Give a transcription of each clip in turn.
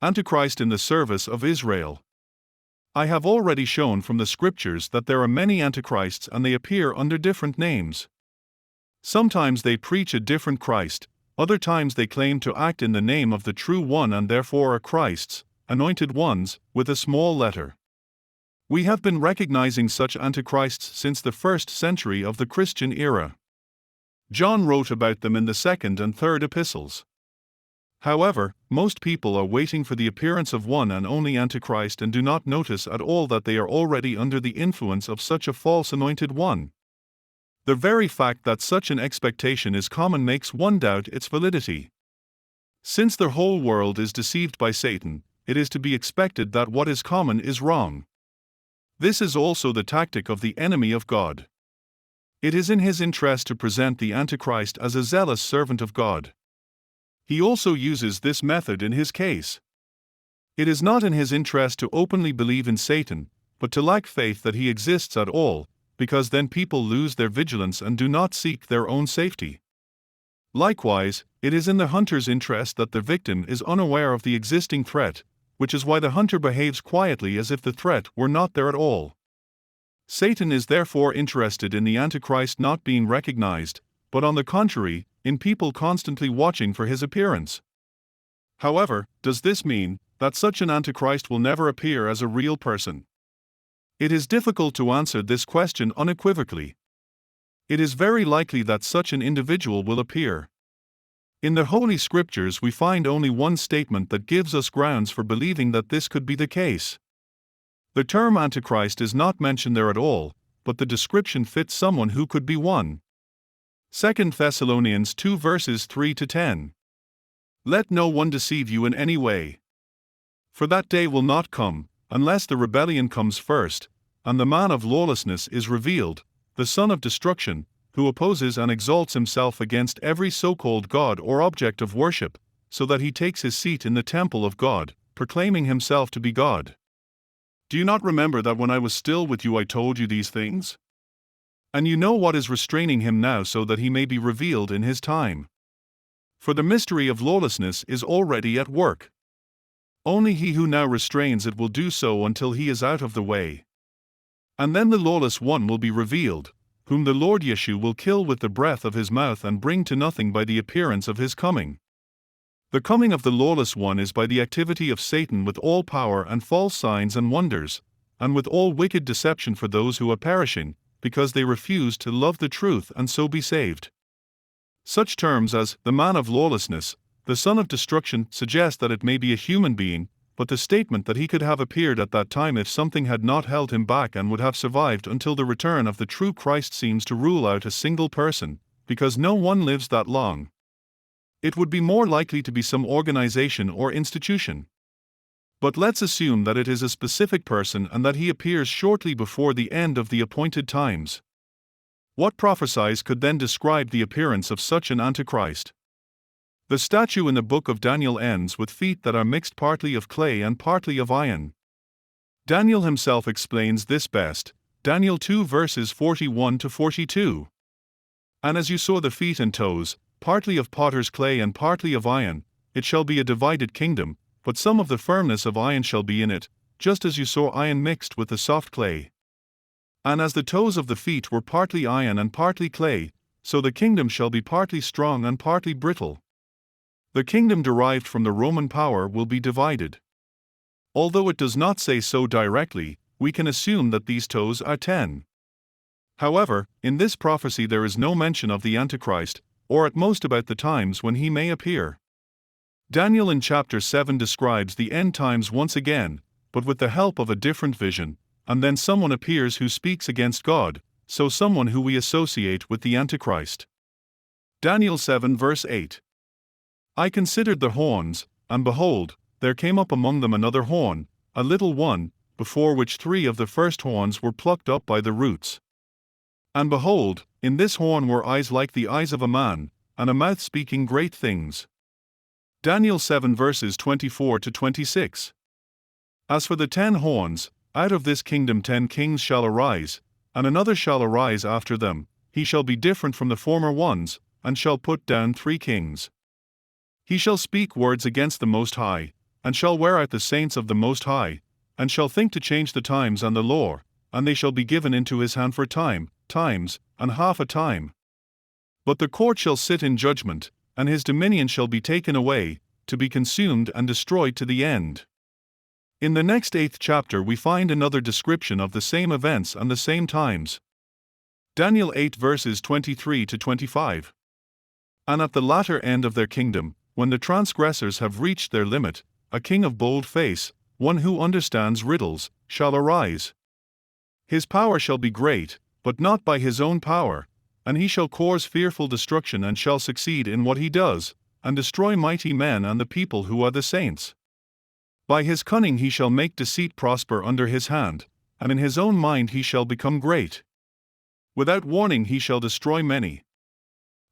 Antichrist in the service of Israel. I have already shown from the scriptures that there are many antichrists and they appear under different names. Sometimes they preach a different Christ, other times they claim to act in the name of the true one and therefore are Christs, anointed ones, with a small letter. We have been recognizing such antichrists since the 1st century of the Christian era. John wrote about them in the 2nd and 3rd epistles. However, most people are waiting for the appearance of one and only Antichrist and do not notice at all that they are already under the influence of such a false anointed one. The very fact that such an expectation is common makes one doubt its validity. Since the whole world is deceived by Satan, it is to be expected that what is common is wrong. This is also the tactic of the enemy of God. It is in his interest to present the Antichrist as a zealous servant of God. He also uses this method in his case. It is not in his interest to openly believe in Satan, but to lack faith that he exists at all, because then people lose their vigilance and do not seek their own safety. Likewise, it is in the hunter's interest that the victim is unaware of the existing threat, which is why the hunter behaves quietly as if the threat were not there at all. Satan is therefore interested in the Antichrist not being recognized, but on the contrary, in people constantly watching for his appearance. However, does this mean that such an Antichrist will never appear as a real person? It is difficult to answer this question unequivocally. It is very likely that such an individual will appear. In the Holy Scriptures we find only one statement that gives us grounds for believing that this could be the case. The term Antichrist is not mentioned there at all, but the description fits someone who could be one. 2 Thessalonians 2 verses 3-10. Let no one deceive you in any way. For that day will not come, unless the rebellion comes first, and the man of lawlessness is revealed, the son of destruction, who opposes and exalts himself against every so-called God or object of worship, so that he takes his seat in the temple of God, proclaiming himself to be God. Do you not remember that when I was still with you I told you these things? And you know what is restraining him now so that he may be revealed in his time. For the mystery of lawlessness is already at work. Only he who now restrains it will do so until he is out of the way. And then the lawless one will be revealed, whom the Lord Yeshua will kill with the breath of his mouth and bring to nothing by the appearance of his coming. The coming of the lawless one is by the activity of Satan with all power and false signs and wonders, and with all wicked deception for those who are perishing, because they refuse to love the truth and so be saved. Such terms as the man of lawlessness, the son of destruction suggest that it may be a human being, but the statement that he could have appeared at that time if something had not held him back and would have survived until the return of the true Christ seems to rule out a single person, because no one lives that long. It would be more likely to be some organization or institution. But let's assume that it is a specific person and that he appears shortly before the end of the appointed times. What prophecies could then describe the appearance of such an Antichrist? The statue in the book of Daniel ends with feet that are mixed partly of clay and partly of iron. Daniel himself explains this best, Daniel 2 verses 41-42. And as you saw the feet and toes, partly of potter's clay and partly of iron, it shall be a divided kingdom, but some of the firmness of iron shall be in it, just as you saw iron mixed with the soft clay. And as the toes of the feet were partly iron and partly clay, so the kingdom shall be partly strong and partly brittle. The kingdom derived from the Roman power will be divided. Although it does not say so directly, we can assume that these toes are 10. However, in this prophecy there is no mention of the Antichrist, or at most about the times when he may appear. Daniel in chapter 7 describes the end times once again, but with the help of a different vision, and then someone appears who speaks against God, so someone who we associate with the Antichrist. Daniel 7 verse 8. I considered the horns, and behold, there came up among them another horn, a little one, before which 3 of the first horns were plucked up by the roots. And behold, in this horn were eyes like the eyes of a man, and a mouth speaking great things. Daniel 7 verses 24-26. As for the 10 horns, out of this kingdom 10 kings shall arise, and another shall arise after them, he shall be different from the former ones, and shall put down 3 kings. He shall speak words against the Most High, and shall wear out the saints of the Most High, and shall think to change the times and the law, and they shall be given into his hand for times, and half a time. But the court shall sit in judgment, and his dominion shall be taken away, to be consumed and destroyed to the end. In the next 8th chapter we find another description of the same events and the same times. Daniel 8 verses 23 to 25. And at the latter end of their kingdom, when the transgressors have reached their limit, a king of bold face, one who understands riddles, shall arise. His power shall be great, but not by his own power, and he shall cause fearful destruction and shall succeed in what he does, and destroy mighty men and the people who are the saints. By his cunning he shall make deceit prosper under his hand, and in his own mind he shall become great. Without warning he shall destroy many.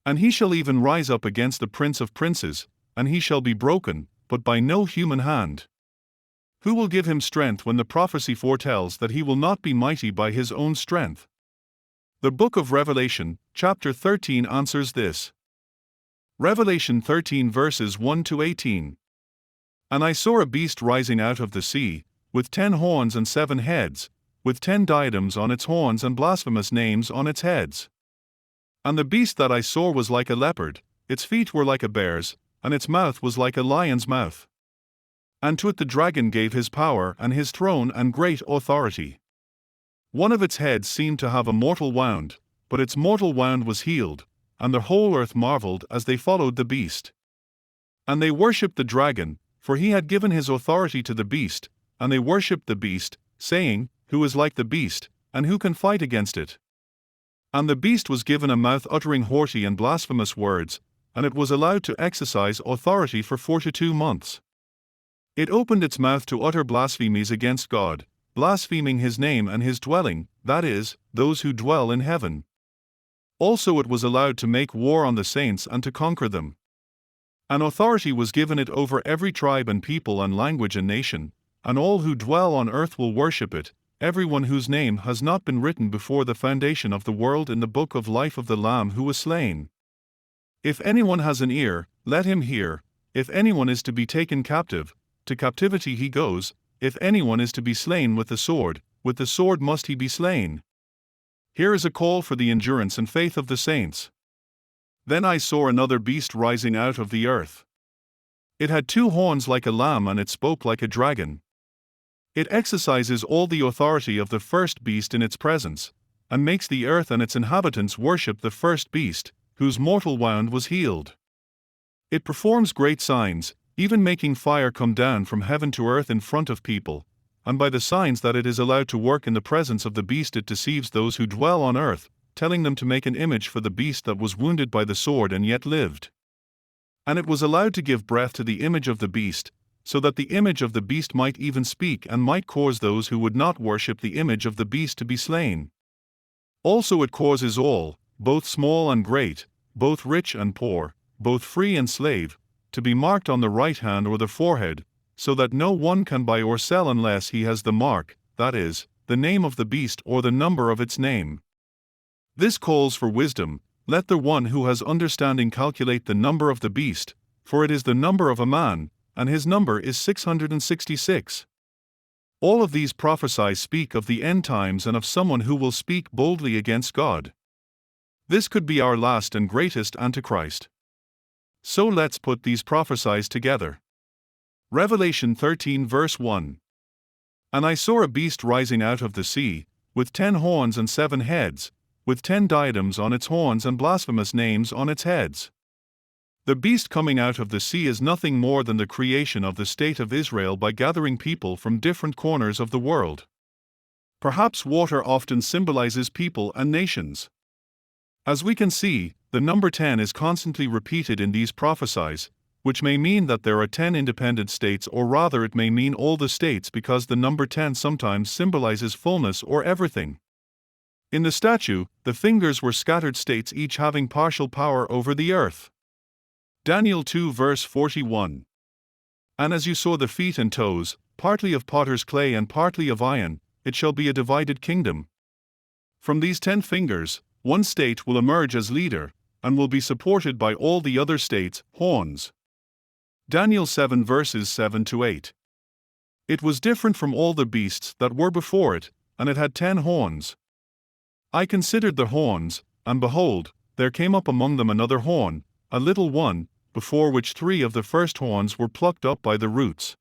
And he shall even rise up against the Prince of Princes, and he shall be broken, but by no human hand. Who will give him strength when the prophecy foretells that he will not be mighty by his own strength? The book of Revelation, chapter 13 answers this. Revelation 13 verses 1 to 18. And I saw a beast rising out of the sea, with 10 horns and 7 heads, with 10 diadems on its horns and blasphemous names on its heads. And the beast that I saw was like a leopard, its feet were like a bear's, and its mouth was like a lion's mouth. And to it the dragon gave his power and his throne and great authority. One of its heads seemed to have a mortal wound, but its mortal wound was healed, and the whole earth marveled as they followed the beast. And they worshipped the dragon, for he had given his authority to the beast, and they worshipped the beast, saying, Who is like the beast, and who can fight against it? And the beast was given a mouth uttering haughty and blasphemous words, and it was allowed to exercise authority for 42 months. It opened its mouth to utter blasphemies against God, blaspheming his name and his dwelling, that is, those who dwell in heaven. Also it was allowed to make war on the saints and to conquer them. An authority was given it over every tribe and people and language and nation, and all who dwell on earth will worship it, everyone whose name has not been written before the foundation of the world in the book of life of the Lamb who was slain. If anyone has an ear, let him hear. If anyone is to be taken captive, to captivity he goes. If anyone is to be slain with the sword must he be slain. Here is a call for the endurance and faith of the saints. Then I saw another beast rising out of the earth. It had 2 horns like a lamb and it spoke like a dragon. It exercises all the authority of the first beast in its presence, and makes the earth and its inhabitants worship the first beast, whose mortal wound was healed. It performs great signs, even making fire come down from heaven to earth in front of people, and by the signs that it is allowed to work in the presence of the beast it deceives those who dwell on earth, telling them to make an image for the beast that was wounded by the sword and yet lived. And it was allowed to give breath to the image of the beast, so that the image of the beast might even speak and might cause those who would not worship the image of the beast to be slain. Also it causes all, both small and great, both rich and poor, both free and slave, to be marked on the right hand or the forehead, so that no one can buy or sell unless he has the mark, that is, the name of the beast or the number of its name. This calls for wisdom. Let the one who has understanding calculate the number of the beast, for it is the number of a man, and his number is 666. All of these prophecies speak of the end times and of someone who will speak boldly against God. This could be our last and greatest Antichrist. So let's put these prophecies together. Revelation 13 verse 1. And I saw a beast rising out of the sea, with 10 horns and 7 heads, with 10 diadems on its horns and blasphemous names on its heads. The beast coming out of the sea is nothing more than the creation of the state of Israel by gathering people from different corners of the world. Perhaps water often symbolizes people and nations. As we can see, the number 10 is constantly repeated in these prophecies, which may mean that there are 10 independent states, or rather it may mean all the states, because the number 10 sometimes symbolizes fullness or everything. In the statue, the fingers were scattered states, each having partial power over the earth. Daniel 2 verse 41. And as you saw the feet and toes, partly of potter's clay and partly of iron, it shall be a divided kingdom. From these 10 fingers, one state will emerge as leader, and will be supported by all the other states, horns. Daniel 7 verses 7 to 8. It was different from all the beasts that were before it, and it had 10 horns. I considered the horns, and behold, there came up among them another horn, a little one, before which 3 of the first horns were plucked up by the roots.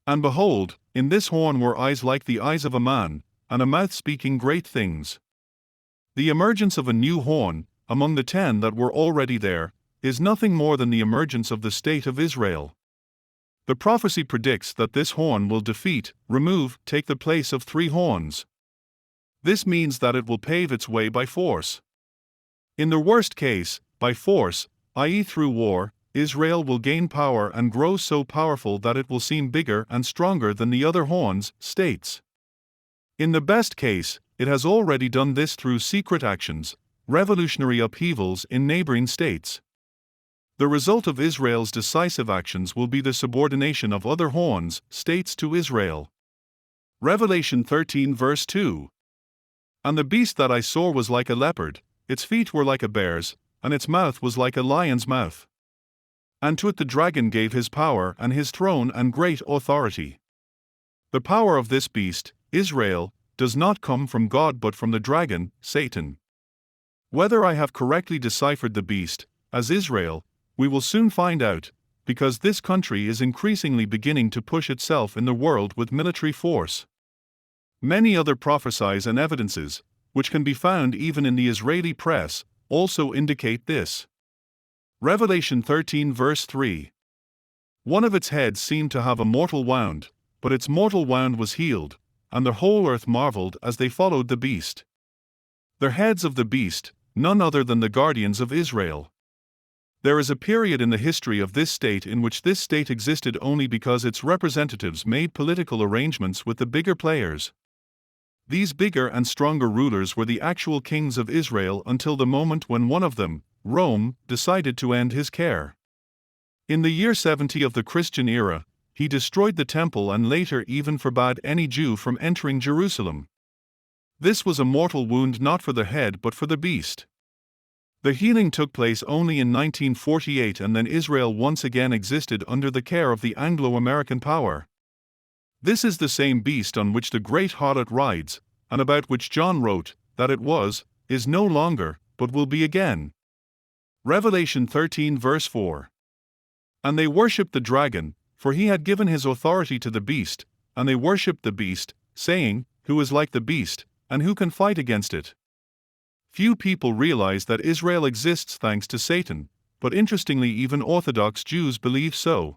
And behold, in this horn were eyes like the eyes of a man, and a mouth speaking great things. The emergence of a new horn, among the 10 that were already there, is nothing more than the emergence of the state of Israel. The prophecy predicts that this horn will defeat, take the place of 3 horns. This means that it will pave its way by force. In the worst case, by force, i.e. through war, Israel will gain power and grow so powerful that it will seem bigger and stronger than the other horns, states. In the best case, it has already done this through secret actions, revolutionary upheavals in neighboring states. The result of Israel's decisive actions will be the subordination of other horns, states to Israel. Revelation 13 verse 2. And the beast that I saw was like a leopard, its feet were like a bear's, and its mouth was like a lion's mouth. And to it the dragon gave his power and his throne and great authority. The power of this beast, Israel, does not come from God but from the dragon, Satan. Whether I have correctly deciphered the beast, as Israel, we will soon find out, because this country is increasingly beginning to push itself in the world with military force. Many other prophecies and evidences, which can be found even in the Israeli press, also indicate this. Revelation 13 verse 3. One of its heads seemed to have a mortal wound, but its mortal wound was healed, and the whole earth marveled as they followed the beast. The heads of the beast, none other than the guardians of Israel. There is a period in the history of this state in which this state existed only because its representatives made political arrangements with the bigger players. These bigger and stronger rulers were the actual kings of Israel until the moment when one of them, Rome, decided to end his care. In the year 70 of the Christian era, he destroyed the temple and later even forbade any Jew from entering Jerusalem. This was a mortal wound not for the head but for the beast. The healing took place only in 1948, and then Israel once again existed under the care of the Anglo-American power. This is the same beast on which the great harlot rides, and about which John wrote, that it was, is no longer, but will be again. Revelation 13 verse 4. And they worshipped the dragon, for he had given his authority to the beast, and they worshipped the beast, saying, Who is like the beast, and who can fight against it? Few people realize that Israel exists thanks to Satan, but interestingly even Orthodox Jews believe so.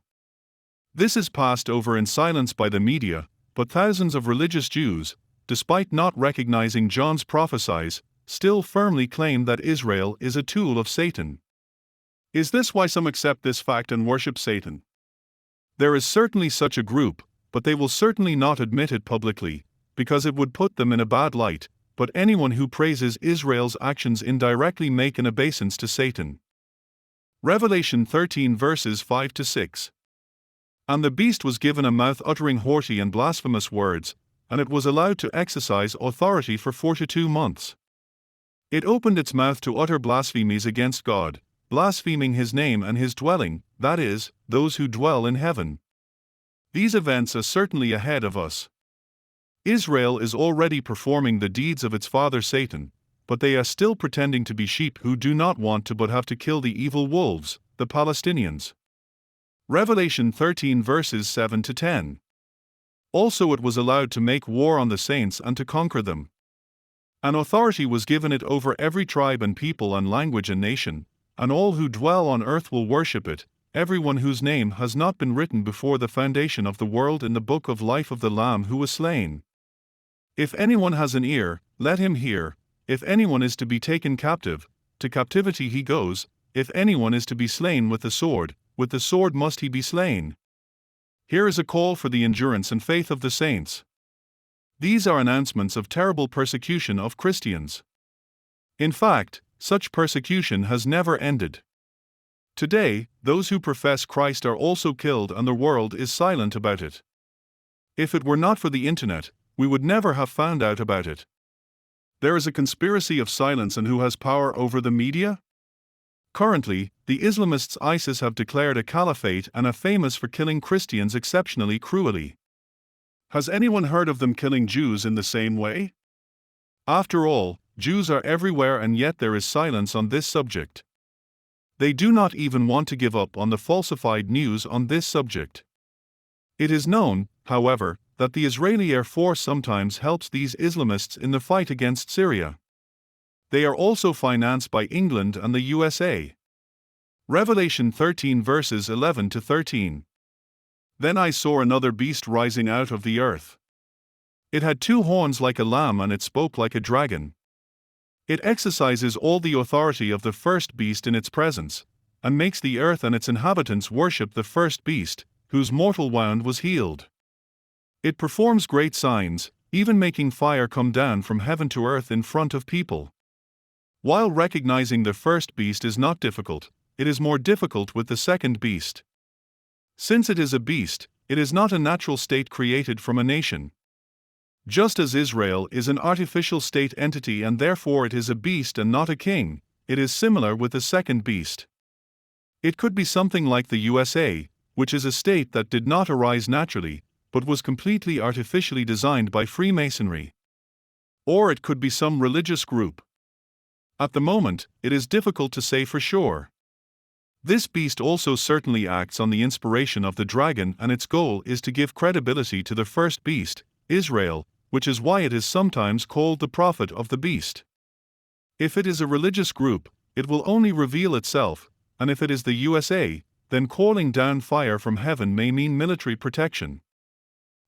This is passed over in silence by the media, but thousands of religious Jews, despite not recognizing John's prophecies, still firmly claim that Israel is a tool of Satan. Is this why some accept this fact and worship Satan? There is certainly such a group, but they will certainly not admit it publicly, because it would put them in a bad light, but anyone who praises Israel's actions indirectly make an obeisance to Satan. Revelation 13 verses 5 to 6. And the beast was given a mouth uttering haughty and blasphemous words, and it was allowed to exercise authority for 42 months. It opened its mouth to utter blasphemies against God, blaspheming his name and his dwelling, that is, those who dwell in heaven. These events are certainly ahead of us. Israel is already performing the deeds of its father Satan, but they are still pretending to be sheep who do not want to but have to kill the evil wolves, the Palestinians. Revelation 13 verses 7 to 10. Also it was allowed to make war on the saints and to conquer them. An authority was given it over every tribe and people and language and nation, and all who dwell on earth will worship it, everyone whose name has not been written before the foundation of the world in the book of life of the Lamb who was slain. If anyone has an ear, let him hear. If anyone is to be taken captive, to captivity he goes. If anyone is to be slain with the sword must he be slain. Here is a call for the endurance and faith of the saints. These are announcements of terrible persecution of Christians. In fact, such persecution has never ended. Today, those who profess Christ are also killed and the world is silent about it. If it were not for the internet, we would never have found out about it. There is a conspiracy of silence, and who has power over the media? Currently, the Islamists ISIS have declared a caliphate and are famous for killing Christians exceptionally cruelly. Has anyone heard of them killing Jews in the same way? After all, Jews are everywhere and yet there is silence on this subject. They do not even want to give up on the falsified news on this subject. It is known, however, that the Israeli Air Force sometimes helps these Islamists in the fight against Syria. They are also financed by England and the USA. Revelation 13 verses 11 to 13. Then I saw another beast rising out of the earth. It had 2 horns like a lamb and it spoke like a dragon. It exercises all the authority of the first beast in its presence, and makes the earth and its inhabitants worship the first beast, whose mortal wound was healed. It performs great signs, even making fire come down from heaven to earth in front of people. While recognizing the first beast is not difficult, it is more difficult with the second beast. Since it is a beast, it is not a natural state created from a nation. Just as Israel is an artificial state entity and therefore it is a beast and not a king, it is similar with the second beast. It could be something like the USA, which is a state that did not arise naturally, but was completely artificially designed by Freemasonry. Or it could be some religious group. At the moment, it is difficult to say for sure. This beast also certainly acts on the inspiration of the dragon, and its goal is to give credibility to the first beast, Israel, which is why it is sometimes called the prophet of the beast. If it is a religious group, it will only reveal itself, and if it is the USA, then calling down fire from heaven may mean military protection.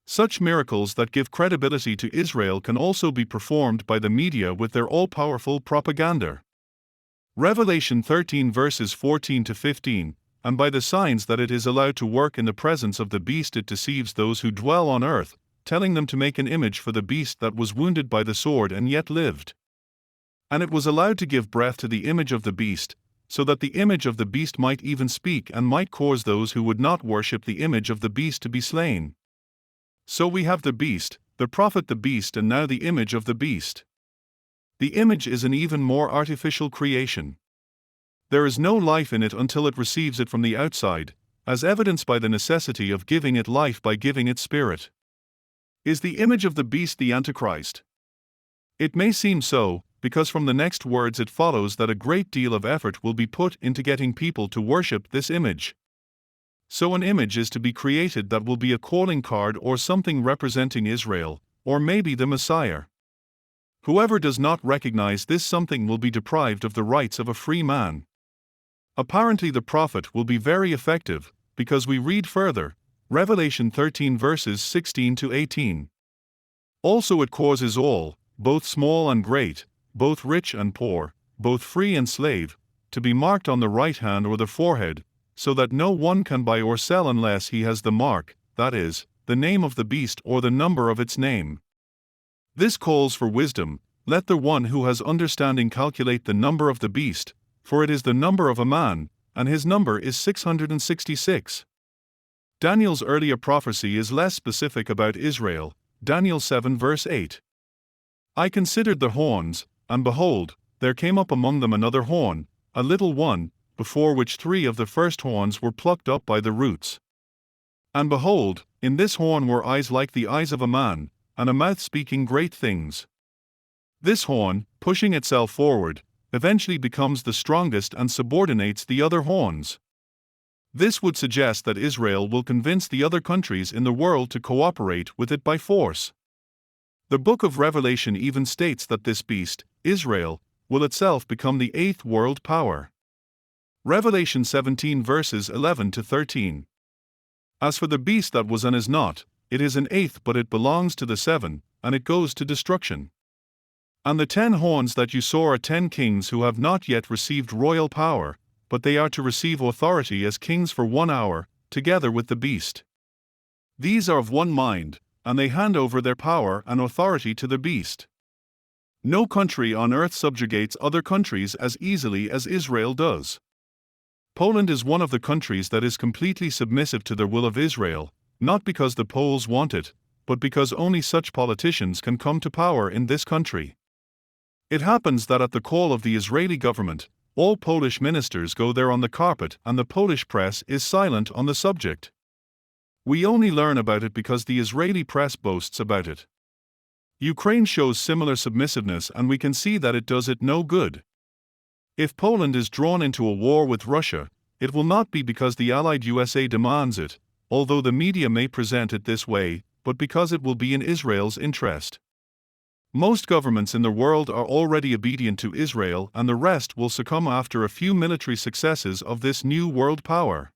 Such miracles that give credibility to Israel can also be performed by the media with their all-powerful propaganda. Revelation 13 verses 14 to 15, and by the signs that it is allowed to work in the presence of the beast it deceives those who dwell on earth, telling them to make an image for the beast that was wounded by the sword and yet lived. And it was allowed to give breath to the image of the beast, so that the image of the beast might even speak and might cause those who would not worship the image of the beast to be slain. So we have the beast, the prophet the beast, and now the image of the beast. The image is an even more artificial creation. There is no life in it until it receives it from the outside, as evidenced by the necessity of giving it life by giving it spirit. Is the image of the beast the Antichrist? It may seem so, because from the next words it follows that a great deal of effort will be put into getting people to worship this image. So an image is to be created that will be a calling card or something representing Israel, or maybe the Messiah. Whoever does not recognize this something will be deprived of the rights of a free man. Apparently the prophet will be very effective, because we read further, Revelation 13 verses 16 to 18. Also it causes all, both small and great, both rich and poor, both free and slave, to be marked on the right hand or the forehead, so that no one can buy or sell unless he has the mark, that is, the name of the beast or the number of its name. This calls for wisdom. Let the one who has understanding calculate the number of the beast, for it is the number of a man, and his number is 666. Daniel's earlier prophecy is less specific about Israel, Daniel 7 verse 8. I considered the horns, and behold, there came up among them another horn, a little one, before which 3 of the first horns were plucked up by the roots. And behold, in this horn were eyes like the eyes of a man, and a mouth speaking great things. This horn, pushing itself forward, eventually becomes the strongest and subordinates the other horns. This would suggest that Israel will convince the other countries in the world to cooperate with it by force. The book of Revelation even states that this beast, Israel, will itself become the 8th world power. Revelation 17 verses 11 to 13. As for the beast that was and is not, it is an 8th, but it belongs to the 7, and it goes to destruction. And the 10 horns that you saw are 10 kings who have not yet received royal power, but they are to receive authority as kings for 1 hour, together with the beast. These are of one mind, and they hand over their power and authority to the beast. No country on earth subjugates other countries as easily as Israel does. Poland is one of the countries that is completely submissive to the will of Israel, not because the Poles want it, but because only such politicians can come to power in this country. It happens that at the call of the Israeli government, All Polish ministers go there on the carpet and the Polish press is silent on the subject. We only learn about it because the Israeli press boasts about it. Ukraine shows similar submissiveness and we can see that it does it no good. If Poland is drawn into a war with Russia, it will not be because the allied USA demands it, although the media may present it this way, but because it will be in Israel's interest. Most governments in the world are already obedient to Israel and the rest will succumb after a few military successes of this new world power.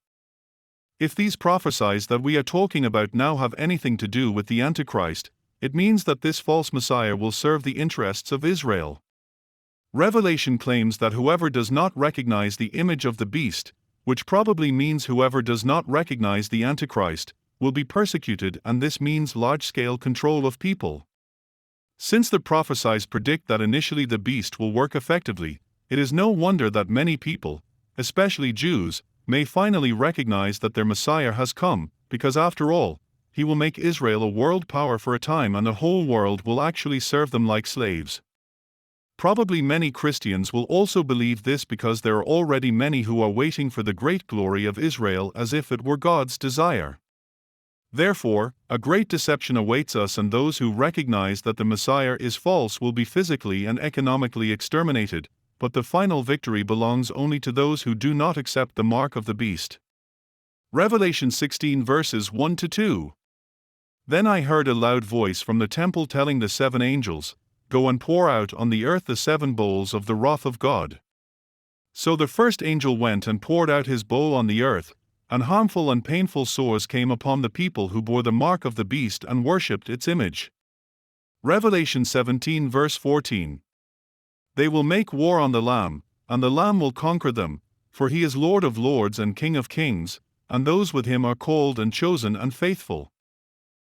If these prophecies that we are talking about now have anything to do with the Antichrist, it means that this false Messiah will serve the interests of Israel. Revelation claims that whoever does not recognize the image of the beast, which probably means whoever does not recognize the Antichrist, will be persecuted, and this means large-scale control of people. Since the prophecies predict that initially the beast will work effectively, it is no wonder that many people, especially Jews, may finally recognize that their Messiah has come, because after all, he will make Israel a world power for a time and the whole world will actually serve them like slaves. Probably many Christians will also believe this because there are already many who are waiting for the great glory of Israel as if it were God's desire. Therefore, a great deception awaits us, and those who recognize that the Messiah is false will be physically and economically exterminated, but the final victory belongs only to those who do not accept the mark of the beast. Revelation 16 verses 1-2. Then I heard a loud voice from the temple telling the 7 angels, "Go and pour out on the earth the 7 bowls of the wrath of God." So the first angel went and poured out his bowl on the earth, and harmful and painful sores came upon the people who bore the mark of the beast and worshipped its image. Revelation 17 verse 14. They will make war on the Lamb, and the Lamb will conquer them, for he is Lord of lords and King of kings, and those with him are called and chosen and faithful.